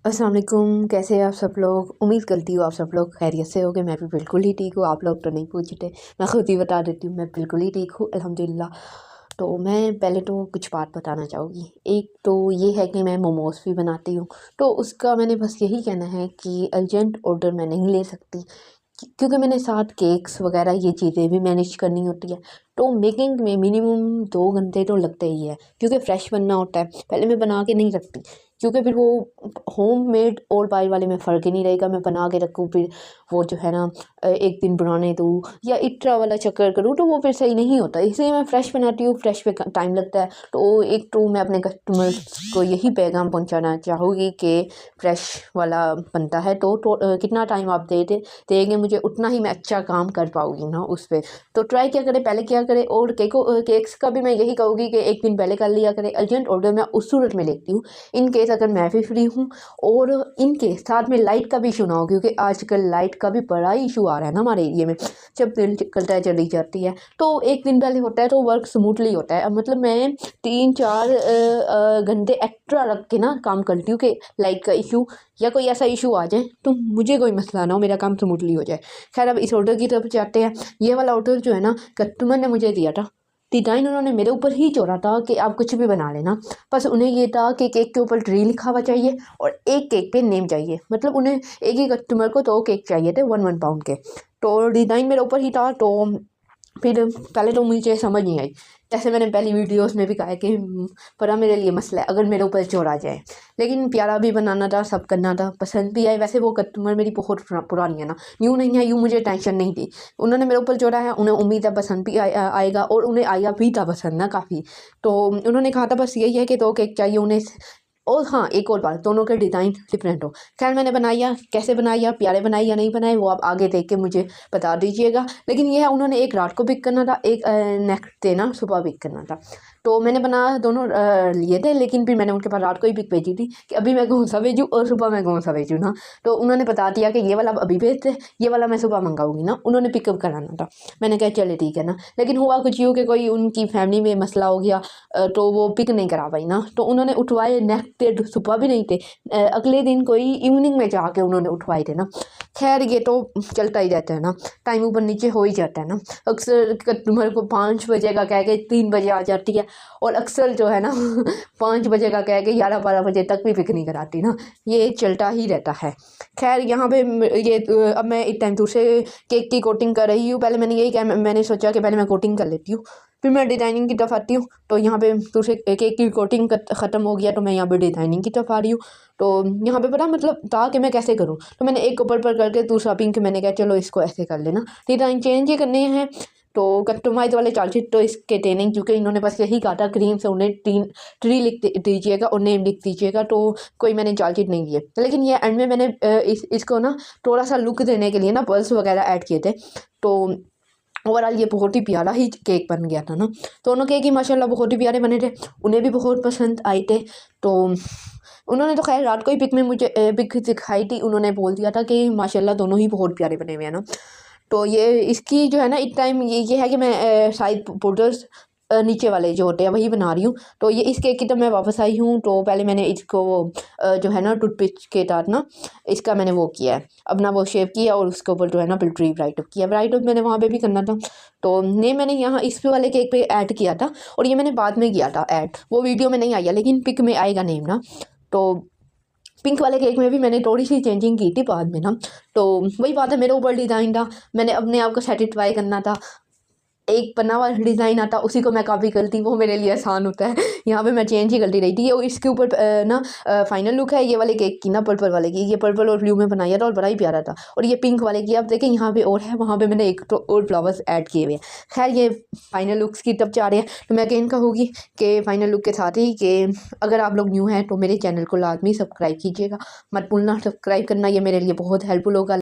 अस्सलाम वालेकुम, कैसे हैं आप सब लोग। उम्मीद करती हूँ आप सब लोग खैरियत से होगे। मैं भी बिल्कुल ही ठीक हूँ। आप लोग तो नहीं पूछते, मैं खुद ही बता देती हूँ, मैं बिल्कुल ही ठीक हूँ अल्हम्दुलिल्लाह। तो मैं पहले तो कुछ बात बताना चाहूँगी। एक तो ये है कि मैं मोमोज़ भी बनाती हूँ। तो उसका मैंने बस यही कहना है कि अर्जेंट ऑर्डर मैं नहीं ले सकती, क्योंकि मैंने साथ केक्स वगैरह ये चीज़ें भी मैनेज करनी होती है। तो मेकिंग में मिनिमम 2 घंटे तो लगते ही है, क्योंकि फ़्रेश बनना होता है। पहले मैं बना के नहीं रखती, क्योंकि फिर वो होम मेड और बाहर वाले में फ़र्क ही नहीं रहेगा। मैं बना के रखूँ, फिर वो जो है ना एक दिन बनाने दूँ या इट्रा वाला चक्कर करूँ, तो वो फिर सही नहीं होता। इसलिए मैं फ़्रेश बनाती हूँ। फ़्रेश पे टाइम लगता है। तो एक तो मैं अपने कस्टमर्स को यही पैगाम पहुँचाना चाहूँगी कि फ़्रेश वाला बनता है तो कितना टाइम आप देंगे मुझे, उतना ही मैं अच्छा काम कर पाऊँगी ना उस पे। तो ट्राई क्या करें, पहले क्या करें। और केक्स का भी मैं यही कहूँगी कि एक दिन पहले कर लिया करें। अर्जेंट ऑर्डर मैं उस सूरत में लेती हूँ, इन केस अगर मैं भी फ्री हूँ और इनके साथ में लाइट का भी इशू ना हो, क्योंकि आजकल लाइट का भी बड़ा इशू आ रहा है ना हमारे एरिया में। जब दिन निकलता है चली जाती है, तो एक दिन पहले होता है तो वर्क स्मूथली होता है। अब मतलब मैं 3-4 घंटे एक्स्ट्रा रख के ना काम करती हूँ कि लाइट का इशू या कोई ऐसा इशू आ जाए तो मुझे कोई मसला ना हो, मेरा काम स्मूथली हो जाए। खैर, अब इस ऑर्डर की तरफ जाते हैं। ये वाला ऑर्डर जो है ना, कस्टमर ने मुझे दिया था। डिज़ाइन उन्होंने मेरे ऊपर ही छोड़ा था कि आप कुछ भी बना लेना। बस उन्हें ये था कि केक के ऊपर ट्री लिखा हुआ चाहिए और एक केक पे नेम चाहिए। मतलब उन्हें एक ही कस्टमर को 2 केक चाहिए थे 1-1 पाउंड के। तो डिज़ाइन मेरे ऊपर ही था। तो फिर पहले तो मुझे समझ नहीं आई। जैसे मैंने पहली वीडियोस में भी कहा है कि परा मेरे लिए मसला है अगर मेरे ऊपर चोर आ जाए। लेकिन प्यारा भी बनाना था, सब करना था, पसंद भी आए। वैसे वो कस्टमर मेरी बहुत पुरानी है ना, न्यू नहीं है, यूँ मुझे टेंशन नहीं थी। उन्होंने मेरे ऊपर चोरा है, उन्हें उम्मीद है पसंद भी आएगा, और उन्हें आया भी था पसंद ना काफ़ी। तो उन्होंने कहा था बस यही है कि 2 केक चाहिए उन्हें। और हाँ, एक और बात, दोनों के डिज़ाइन डिफरेंट हो। खैर, मैंने बनाया, कैसे बनाया, प्यारे बनाए या नहीं बनाए, वो आप आगे देख के मुझे बता दीजिएगा। लेकिन ये है, उन्होंने एक रात को पिक करना था, एक नेक्स्ट डे ना सुबह पिक करना था। तो मैंने बना दोनों लिए थे, लेकिन फिर मैंने उनके पास रात को ही पिक भेजी थी कि अभी मैं कौन सा भेजूँ और सुबह मैं कौन सा भेजूँ ना। तो उन्होंने बता दिया कि ये वाला अभी भेज दे, ये वाला मैं सुबह मंगाऊंगी ना। उन्होंने पिकअप कराना था। मैंने कहा चले ठीक है ना। लेकिन हुआ कुछ यूँ कि कोई उनकी फैमिली में मसला हो गया, तो वो पिक नहीं करा पाई ना। तो उन्होंने उठवाए नेक्स्ट डे, सुबह भी नहीं थे, अगले दिन कोई इवनिंग में जाके उन्होंने उठवाए थे ना। खैर, ये तो चलता ही रहता है ना, टाइम ऊपर नीचे हो ही जाता है ना। अक्सर कस्टमर को 5 बजे का कह के 3 बजे आ जाती है, और अक्सर जो है ना 5 बजे का कह के 11-12 बजे तक भी पिक नहीं कराती ना। ये चलता ही रहता है। खैर, यहाँ पे ये अब मैं एक टाइम दूसरे केक की कोटिंग कर रही हूँ। पहले मैंने यही कहा, मैंने सोचा कि पहले मैं कोटिंग कर लेती हूँ, फिर मैं डिज़ाइनिंग की तरफ आती हूँ। तो यहाँ पे दूसरे केक की कोटिंग ख़त्म हो गया, तो मैं यहाँ पे डिज़ाइनिंग की तरफ आ रही हूँ। तो यहाँ पे पता मतलब था कि मैं कैसे करूँ। तो मैंने एक ऊपर पर करके दूसरा पिंक, मैंने कहा चलो इसको ऐसे कर लेना, डिज़ाइन चेंज ही करने हैं। तो कस्टमाइज़ वाले चार्जेस तो इसके थे नहीं, क्योंकि इन्होंने बस यही कहा था क्रीम से उन्हें ट्री लिख दीजिएगा और नेम लिख दीजिएगा। तो कोई मैंने चार्जेस नहीं दिए। लेकिन ये एंड में मैंने इसको ना थोड़ा सा लुक देने के लिए ना पर्ल्स वगैरह ऐड किए थे। तो ओवरऑल ये बहुत ही प्यारा ही केक बन गया था ना। दोनों केक ही माशाल्लाह बहुत ही प्यारे बने थे, उन्हें भी बहुत पसंद आए थे। तो उन्होंने तो खैर रात को ही पिक में मुझे पिक दिखाई थी। उन्होंने बोल दिया था कि माशाल्लाह दोनों ही बहुत प्यारे बने हुए हैं ना। तो ये इसकी जो है ना, इस टाइम ये है कि मैं साइड बॉर्डर्स नीचे वाले जो होते हैं वही बना रही हूँ। तो ये इस केक की तब मैं वापस आई हूँ। तो पहले मैंने इसको जो है ना टूथपिक के साथ ना इसका मैंने वो किया है, अपना वो शेप किया, और उसके ऊपर जो है ना फिर ट्री ब्राइट अप किया। ब्राइट अप मैंने वहाँ पे भी करना था, तो नेम मैंने यहाँ इस वाले केक पे ऐड किया था, और ये मैंने बाद में किया था ऐड, वो वीडियो में नहीं आया, लेकिन पिक में आएगा नेम ना। तो पिंक वाले केक में भी मैंने थोड़ी सी चेंजिंग की थी बाद में ना। तो वही बात है, मेरे ऊपर डिज़ाइन था, मैंने अपने आप को सेटिस्फाई करना था। एक बना हुआ डिज़ाइन आता, उसी को मैं कॉपी करती, वो मेरे लिए आसान होता है। यहाँ पे मैं चेंज ही करती रही थी। और इसके ऊपर ना फाइनल लुक है ये वाले केक की ना, पर्पल वाले की। ये पर्पल और ब्लू में बनाया था और बड़ा ही प्यारा था। और ये पिंक वाले की आप देखें यहाँ पे और है, वहाँ पे मैंने एक तो और फ्लावर्स ऐड किए हुए हैं। खैर, ये फाइनल लुक्स की तब जा रहे हैं। तो मैं अगेन कहूँगी कि फाइनल लुक के साथ ही कि अगर आप लोग न्यू हैं तो मेरे चैनल को लाजमी सब्सक्राइब कीजिएगा, मत भूलना सब्सक्राइब करना, ये मेरे लिए बहुत हेल्पफुल होगा।